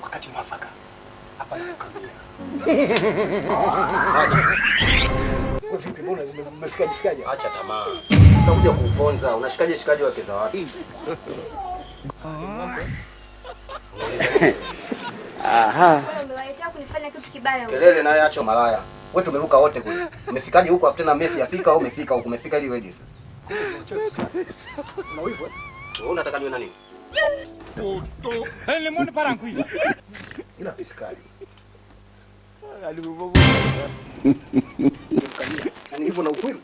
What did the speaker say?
Wakati mwafaka. Hapa nakukamia. Wewe vipi mbona umefikaje? Acha tamaa. Unakuja kuuponza, unashikaje wake za watu. Aha. Unaletea kunifanya kitu kibaya wewe. Kelele naye acha malaya. Wewe tumeruka wote kule. Umefikaje huko afu tena mimi sijafika au umefika huko? Umefika ili wewe jinsi. Una wivu? Wewe unataka niwe nani? Le monde part en couille. Ina piskali. Ali bobo. Yaani hivyo na ukweli.